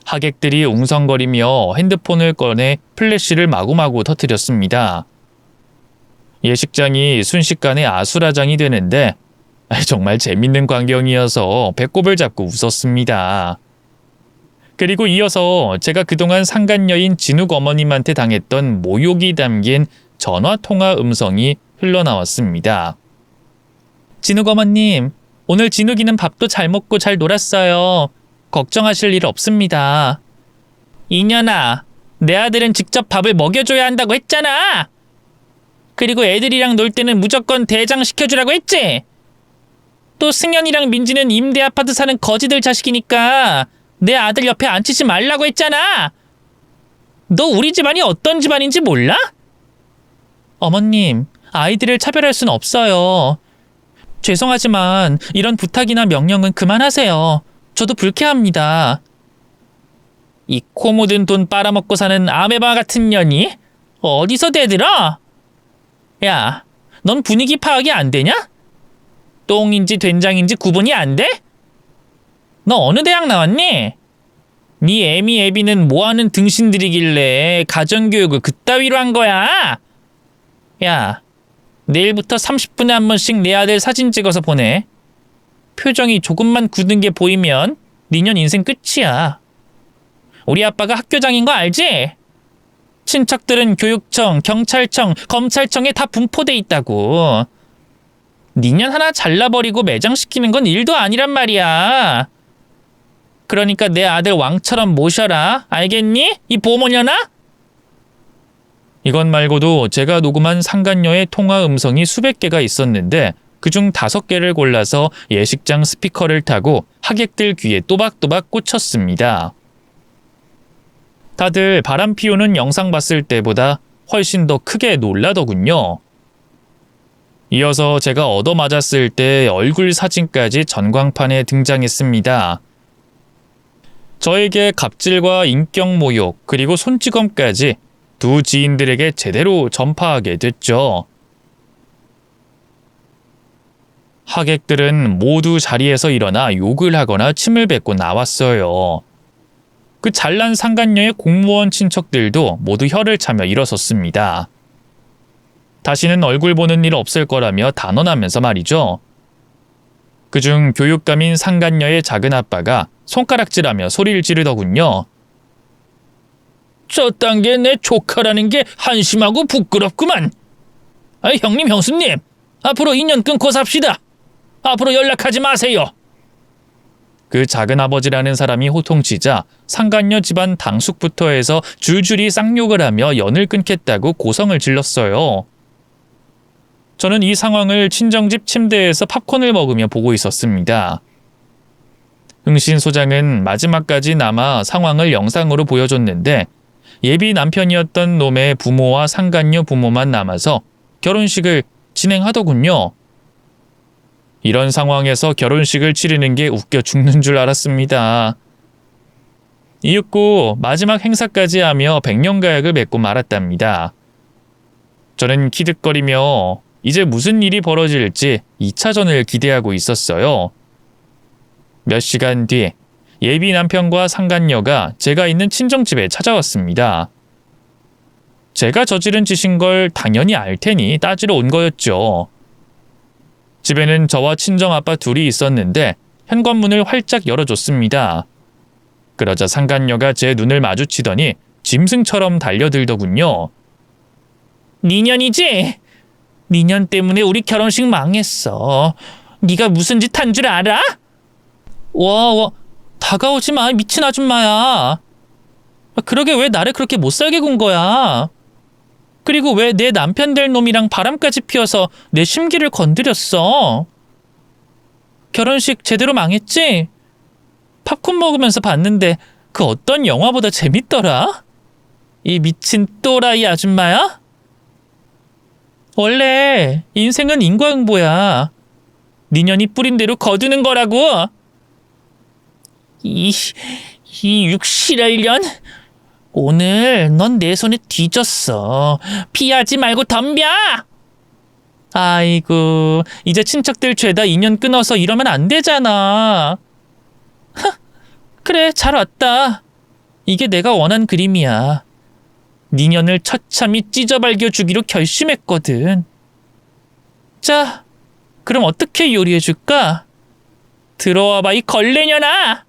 하객들이 웅성거리며 핸드폰을 꺼내 플래시를 마구마구 터뜨렸습니다. 예식장이 순식간에 아수라장이 되는데 정말 재밌는 광경이어서 배꼽을 잡고 웃었습니다. 그리고 이어서 제가 그동안 상간녀인 진욱 어머님한테 당했던 모욕이 담긴 전화통화 음성이 흘러나왔습니다. 진욱 어머님, 오늘 진욱이는 밥도 잘 먹고 잘 놀았어요. 걱정하실 일 없습니다. 이년아, 내 아들은 직접 밥을 먹여줘야 한다고 했잖아. 그리고 애들이랑 놀 때는 무조건 대장 시켜주라고 했지. 또 승현이랑 민지는 임대 아파트 사는 거지들 자식이니까 내 아들 옆에 앉히지 말라고 했잖아. 너 우리 집안이 어떤 집안인지 몰라? 어머님, 아이들을 차별할 순 없어요. 죄송하지만 이런 부탁이나 명령은 그만하세요. 저도 불쾌합니다. 이 코 묻은 돈 빨아먹고 사는 아메바 같은 년이 어디서 대들어? 야, 넌 분위기 파악이 안 되냐? 똥인지 된장인지 구분이 안 돼? 너 어느 대학 나왔니? 네 애미 애비는 뭐하는 등신들이길래 가정교육을 그따위로 한 거야? 야, 내일부터 30분에 한 번씩 내 아들 사진 찍어서 보내. 표정이 조금만 굳은 게 보이면 니년 인생 끝이야. 우리 아빠가 학교장인 거 알지? 친척들은 교육청, 경찰청, 검찰청에 다 분포돼 있다고. 니년 하나 잘라버리고 매장시키는 건 일도 아니란 말이야. 그러니까 내 아들 왕처럼 모셔라. 알겠니? 이 보모년아? 이것 말고도 제가 녹음한 상간녀의 통화 음성이 수백 개가 있었는데 그중 5개를 골라서 예식장 스피커를 타고 하객들 귀에 또박또박 꽂혔습니다. 다들 바람 피우는 영상 봤을 때보다 훨씬 더 크게 놀라더군요. 이어서 제가 얻어맞았을 때 얼굴 사진까지 전광판에 등장했습니다. 저에게 갑질과 인격 모욕 그리고 손찌검까지 두 지인들에게 제대로 전파하게 됐죠. 하객들은 모두 자리에서 일어나 욕을 하거나 침을 뱉고 나왔어요. 그 잘난 상간녀의 공무원 친척들도 모두 혀를 차며 일어섰습니다. 다시는 얼굴 보는 일 없을 거라며 단언하면서 말이죠. 그중 교육감인 상간녀의 작은 아빠가 손가락질하며 소리를 지르더군요. 저딴 게 내 조카라는 게 한심하고 부끄럽구만. 아이, 형님, 형수님. 앞으로 인연 끊고 삽시다. 앞으로 연락하지 마세요. 그 작은아버지라는 사람이 호통치자 상간녀 집안 당숙부터 해서 줄줄이 쌍욕을 하며 연을 끊겠다고 고성을 질렀어요. 저는 이 상황을 친정집 침대에서 팝콘을 먹으며 보고 있었습니다. 흥신 소장은 마지막까지 남아 상황을 영상으로 보여줬는데 예비 남편이었던 놈의 부모와 상간녀 부모만 남아서 결혼식을 진행하더군요. 이런 상황에서 결혼식을 치르는 게 웃겨 죽는 줄 알았습니다. 이윽고 마지막 행사까지 하며 백년가약을 맺고 말았답니다. 저는 키득거리며 이제 무슨 일이 벌어질지 2차전을 기대하고 있었어요. 몇 시간 뒤 예비 남편과 상간녀가 제가 있는 친정집에 찾아왔습니다. 제가 저지른 짓인 걸 당연히 알 테니 따지러 온 거였죠. 집에는 저와 친정아빠 둘이 있었는데 현관문을 활짝 열어줬습니다. 그러자 상간녀가 제 눈을 마주치더니 짐승처럼 달려들더군요. 니년이지? 니년 때문에 우리 결혼식 망했어. 네가 무슨 짓 한 줄 알아? 와, 다가오지 마, 미친 아줌마야. 그러게 왜 나를 그렇게 못살게 군 거야? 그리고 왜 내 남편 될 놈이랑 바람까지 피워서 내 심기를 건드렸어? 결혼식 제대로 망했지? 팝콘 먹으면서 봤는데 그 어떤 영화보다 재밌더라? 이 미친 또라이 아줌마야? 원래 인생은 인과응보야. 니년이 뿌린 대로 거두는 거라고. 이 육실할년. 오늘 넌 내 손에 뒤졌어. 피하지 말고 덤벼. 아이고, 이제 친척들 죄다 인연 끊어서 이러면 안 되잖아. 그래, 잘 왔다. 이게 내가 원한 그림이야. 니년을 처참히 찢어발겨 주기로 결심했거든. 자, 그럼 어떻게 요리해줄까? 들어와봐, 이 걸레년아.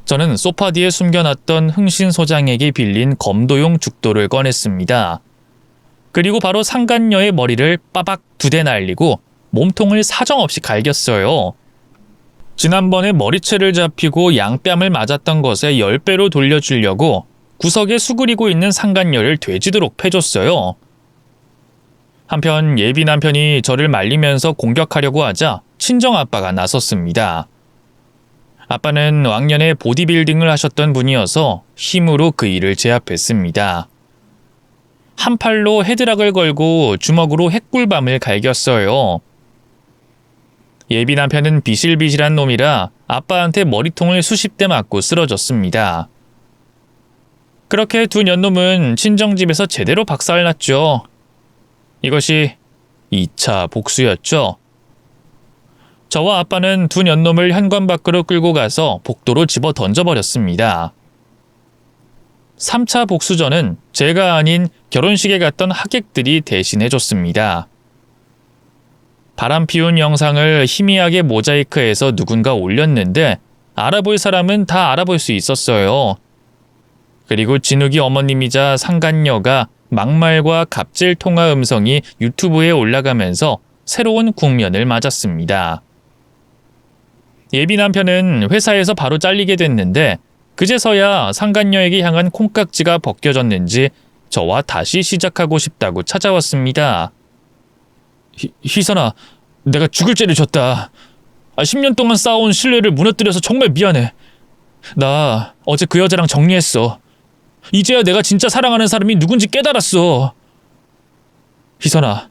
저는 소파 뒤에 숨겨놨던 흥신 소장에게 빌린 검도용 죽도를 꺼냈습니다. 그리고 바로 상간녀의 머리를 빠박 2대 날리고 몸통을 사정없이 갈겼어요. 지난번에 머리채를 잡히고 양뺨을 맞았던 것에 10배로 돌려주려고 구석에 수그리고 있는 상간녀를 돼지도록 패줬어요. 한편 예비 남편이 저를 말리면서 공격하려고 하자 친정아빠가 나섰습니다. 아빠는 왕년에 보디빌딩을 하셨던 분이어서 힘으로 그 일을 제압했습니다. 한 팔로 헤드락을 걸고 주먹으로 핵꿀밤을 갈겼어요. 예비 남편은 비실비실한 놈이라 아빠한테 머리통을 수십 대 맞고 쓰러졌습니다. 그렇게 두 년놈은 친정집에서 제대로 박살났죠. 이것이 2차 복수였죠. 저와 아빠는 두 년놈을 현관 밖으로 끌고 가서 복도로 집어 던져버렸습니다. 3차 복수전은 제가 아닌 결혼식에 갔던 하객들이 대신해줬습니다. 바람 피운 영상을 희미하게 모자이크해서 누군가 올렸는데 알아볼 사람은 다 알아볼 수 있었어요. 그리고 진욱이 어머님이자 상간녀가 막말과 갑질 통화 음성이 유튜브에 올라가면서 새로운 국면을 맞았습니다. 예비 남편은 회사에서 바로 잘리게 됐는데 그제서야 상간녀에게 향한 콩깍지가 벗겨졌는지 저와 다시 시작하고 싶다고 찾아왔습니다. 희선아, 내가 죽을 죄를 졌다. 10년 동안 쌓아온 신뢰를 무너뜨려서 정말 미안해. 나 어제 그 여자랑 정리했어. 이제야 내가 진짜 사랑하는 사람이 누군지 깨달았어. 희선아,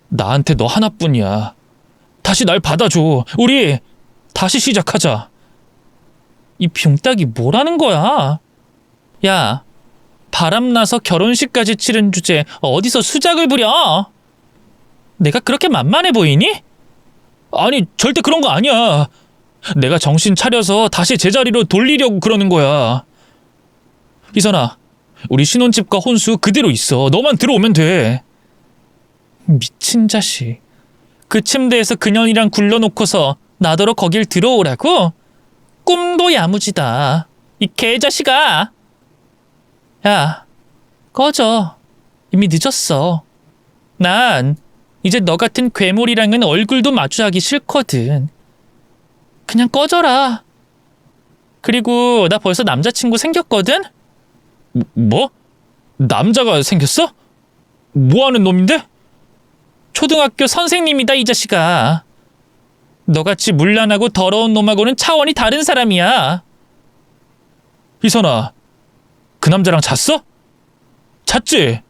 나한테 너 하나뿐이야. 다시 날 받아줘. 우리 다시 시작하자. 이 병딱이 뭐라는 거야? 야, 바람나서 결혼식까지 치른 주제 어디서 수작을 부려? 내가 그렇게 만만해 보이니? 아니, 절대 그런 거 아니야. 내가 정신 차려서 다시 제자리로 돌리려고 그러는 거야. 희선아, 우리 신혼집과 혼수 그대로 있어. 너만 들어오면 돼. 미친 자식. 그 침대에서 그년이랑 굴러놓고서 나더러 거길 들어오라고? 꿈도 야무지다. 이 개자식아. 야, 꺼져. 이미 늦었어. 난 이제 너 같은 괴물이랑은 얼굴도 마주하기 싫거든. 그냥 꺼져라. 그리고 나 벌써 남자친구 생겼거든? 뭐? 남자가 생겼어? 뭐하는 놈인데? 초등학교 선생님이다, 이 자식아. 너같이 문란하고 더러운 놈하고는 차원이 다른 사람이야. 희선아, 그 남자랑 잤어? 잤지?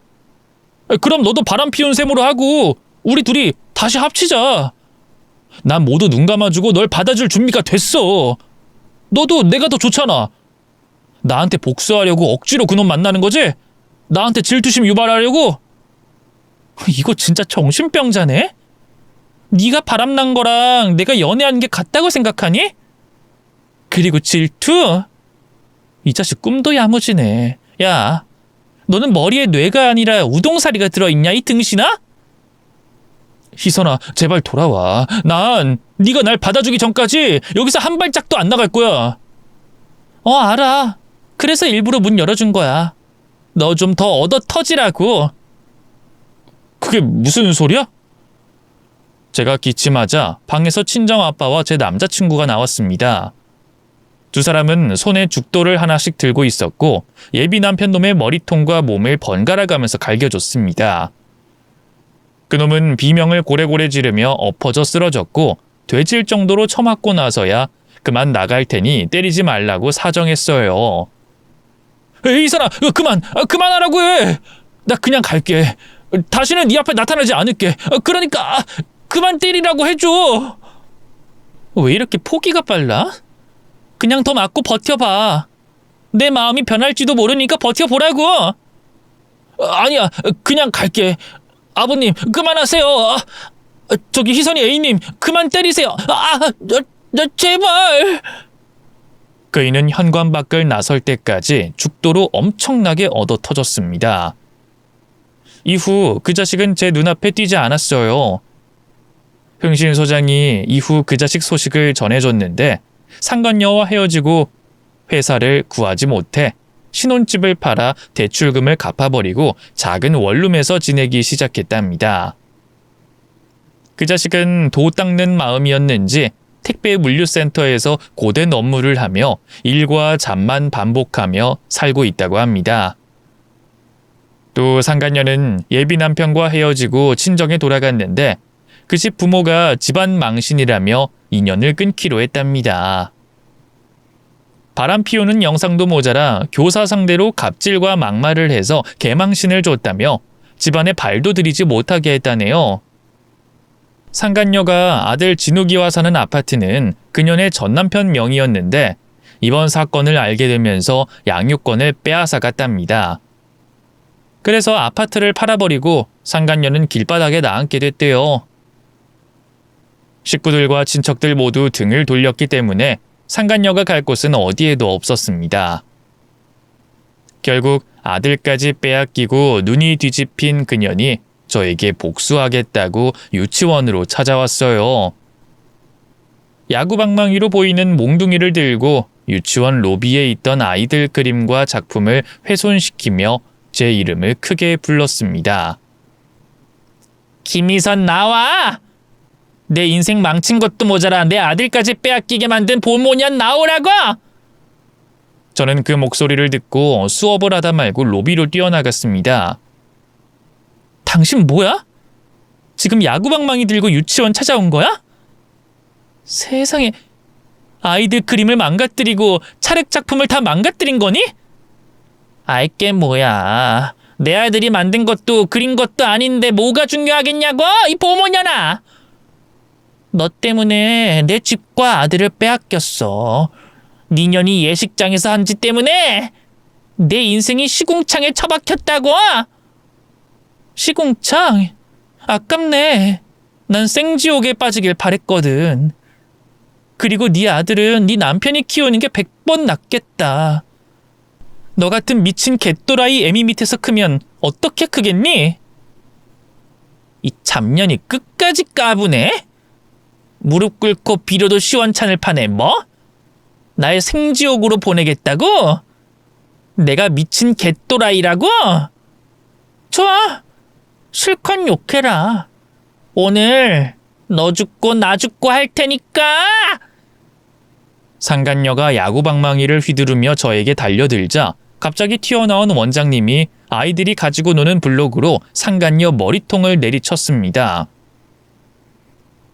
그럼 너도 바람 피운 셈으로 하고 우리 둘이 다시 합치자. 난 모두 눈 감아주고 널 받아줄 준비가 됐어. 너도 내가 더 좋잖아. 나한테 복수하려고 억지로 그놈 만나는 거지? 나한테 질투심 유발하려고? 이거 진짜 정신병자네? 네가 바람난 거랑 내가 연애하는 게 같다고 생각하니? 그리고 질투? 이 자식 꿈도 야무지네. 야, 너는 머리에 뇌가 아니라 우동사리가 들어있냐, 이 등신아? 희선아, 제발 돌아와. 난 네가 날 받아주기 전까지 여기서 한 발짝도 안 나갈 거야. 알아. 그래서 일부러 문 열어준 거야. 너 좀 더 얻어 터지라고. 그게 무슨 소리야? 제가 기침하자 방에서 친정아빠와 제 남자친구가 나왔습니다. 두 사람은 손에 죽도를 하나씩 들고 있었고 예비 남편 놈의 머리통과 몸을 번갈아 가면서 갈겨줬습니다. 그놈은 비명을 고래고래 지르며 엎어져 쓰러졌고 되질 정도로 처맞고 나서야 그만 나갈 테니 때리지 말라고 사정했어요. 이선아, 그만하라고 해. 나 그냥 갈게. 다시는 네 앞에 나타나지 않을게. 그러니까 그만 때리라고 해줘. 왜 이렇게 포기가 빨라? 그냥 더 맞고 버텨봐. 내 마음이 변할지도 모르니까 버텨보라고. 아니야, 그냥 갈게. 아버님, 그만하세요. 저기 희선이 A님, 그만 때리세요. 제발. 그이는 현관 밖을 나설 때까지 죽도로 엄청나게 얻어 터졌습니다. 이후 그 자식은 제 눈앞에 띄지 않았어요. 흥신 소장이 이후 그 자식 소식을 전해줬는데 상간녀와 헤어지고 회사를 구하지 못해 신혼집을 팔아 대출금을 갚아버리고 작은 원룸에서 지내기 시작했답니다. 그 자식은 도 닦는 마음이었는지 택배 물류센터에서 고된 업무를 하며 일과 잠만 반복하며 살고 있다고 합니다. 또 상간녀는 예비 남편과 헤어지고 친정에 돌아갔는데 그 집 부모가 집안 망신이라며 인연을 끊기로 했답니다. 바람 피우는 영상도 모자라 교사 상대로 갑질과 막말을 해서 개망신을 줬다며 집안에 발도 들이지 못하게 했다네요. 상간녀가 아들 진욱이와 사는 아파트는 그년의 전남편 명의였는데 이번 사건을 알게 되면서 양육권을 빼앗아갔답니다. 그래서 아파트를 팔아버리고 상간녀는 길바닥에 나앉게 됐대요. 식구들과 친척들 모두 등을 돌렸기 때문에 상간녀가 갈 곳은 어디에도 없었습니다. 결국 아들까지 빼앗기고 눈이 뒤집힌 그년이 저에게 복수하겠다고 유치원으로 찾아왔어요. 야구방망이로 보이는 몽둥이를 들고 유치원 로비에 있던 아이들 그림과 작품을 훼손시키며 제 이름을 크게 불렀습니다. 김희선 나와! 내 인생 망친 것도 모자라 내 아들까지 빼앗기게 만든 보모년 나오라고! 저는 그 목소리를 듣고 수업을 하다 말고 로비로 뛰어나갔습니다. 당신 뭐야? 지금 야구방망이 들고 유치원 찾아온 거야? 세상에, 아이들 그림을 망가뜨리고 차력 작품을 다 망가뜨린 거니? 알게 뭐야. 내 아들이 만든 것도 그린 것도 아닌데 뭐가 중요하겠냐고, 이 보모년아! 너 때문에 내 집과 아들을 빼앗겼어. 네 년이 예식장에서 한 짓 때문에 내 인생이 시궁창에 처박혔다고! 시궁창? 아깝네. 난 생지옥에 빠지길 바랬거든. 그리고 네 아들은 네 남편이 키우는 게 100번 낫겠다. 너 같은 미친 개또라이 애미 밑에서 크면 어떻게 크겠니? 이 잡년이 끝까지 까부네? 무릎 꿇고 비료도 시원찮을 판에 뭐? 날 생지옥으로 보내겠다고? 내가 미친 개또라이라고? 좋아. 실컷 욕해라. 오늘 너 죽고 나 죽고 할 테니까. 상간녀가 야구방망이를 휘두르며 저에게 달려들자 갑자기 튀어나온 원장님이 아이들이 가지고 노는 블록으로 상간녀 머리통을 내리쳤습니다.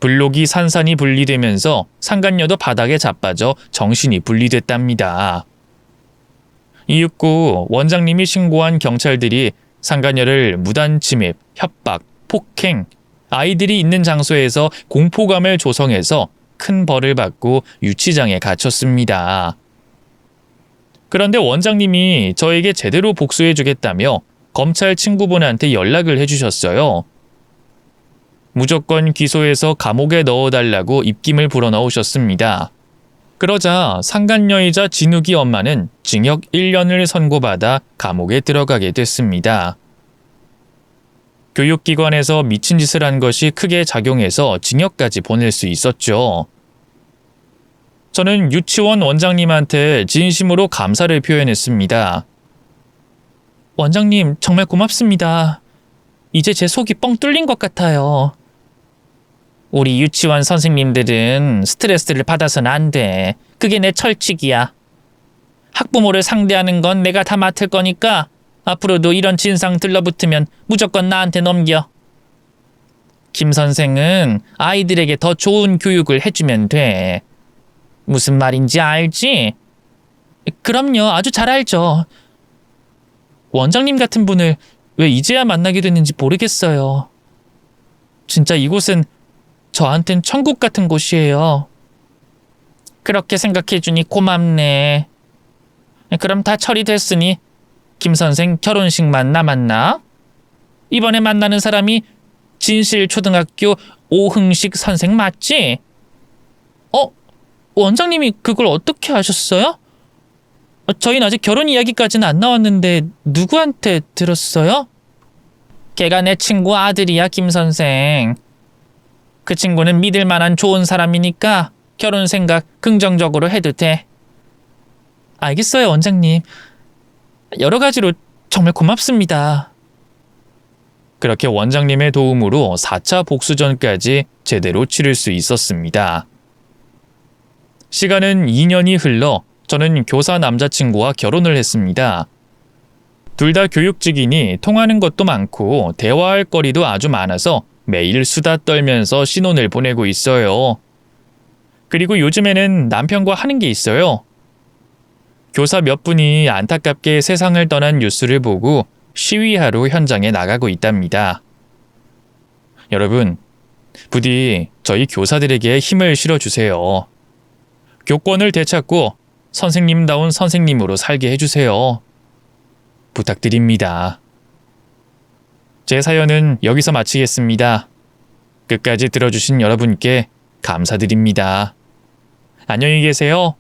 블록이 산산이 분리되면서 상간녀도 바닥에 자빠져 정신이 분리됐답니다. 이윽고 원장님이 신고한 경찰들이 상간녀를 무단 침입, 협박, 폭행, 아이들이 있는 장소에서 공포감을 조성해서 큰 벌을 받고 유치장에 갇혔습니다. 그런데 원장님이 저에게 제대로 복수해주겠다며 검찰 친구분한테 연락을 해주셨어요. 무조건 기소해서 감옥에 넣어달라고 입김을 불어넣으셨습니다. 그러자 상간녀이자 진욱이 엄마는 징역 1년을 선고받아 감옥에 들어가게 됐습니다. 교육기관에서 미친 짓을 한 것이 크게 작용해서 징역까지 보낼 수 있었죠. 저는 유치원 원장님한테 진심으로 감사를 표현했습니다. 원장님, 정말 고맙습니다. 이제 제 속이 뻥 뚫린 것 같아요. 우리 유치원 선생님들은 스트레스를 받아서는 안 돼. 그게 내 철칙이야. 학부모를 상대하는 건 내가 다 맡을 거니까 앞으로도 이런 진상 들러붙으면 무조건 나한테 넘겨. 김 선생은 아이들에게 더 좋은 교육을 해주면 돼. 무슨 말인지 알지? 그럼요, 아주 잘 알죠. 원장님 같은 분을 왜 이제야 만나게 됐는지 모르겠어요. 진짜 이곳은 저한텐 천국 같은 곳이에요. 그렇게 생각해주니 고맙네. 그럼 다 처리됐으니 김 선생 결혼식만 남았나? 이번에 만나는 사람이 진실초등학교 오흥식 선생 맞지? 원장님이 그걸 어떻게 아셨어요? 저희는 아직 결혼 이야기까지는 안 나왔는데 누구한테 들었어요? 걔가 내 친구 아들이야, 김 선생. 그 친구는 믿을 만한 좋은 사람이니까 결혼 생각 긍정적으로 해도 돼. 알겠어요, 원장님. 여러 가지로 정말 고맙습니다. 그렇게 원장님의 도움으로 4차 복수전까지 제대로 치를 수 있었습니다. 시간은 2년이 흘러 저는 교사 남자친구와 결혼을 했습니다. 둘 다 교육직이니 통하는 것도 많고 대화할 거리도 아주 많아서 매일 수다 떨면서 신혼을 보내고 있어요. 그리고 요즘에는 남편과 하는 게 있어요. 교사 몇 분이 안타깝게 세상을 떠난 뉴스를 보고 시위하러 현장에 나가고 있답니다. 여러분, 부디 저희 교사들에게 힘을 실어주세요. 교권을 되찾고 선생님다운 선생님으로 살게 해주세요. 부탁드립니다. 제 사연은 여기서 마치겠습니다. 끝까지 들어주신 여러분께 감사드립니다. 안녕히 계세요.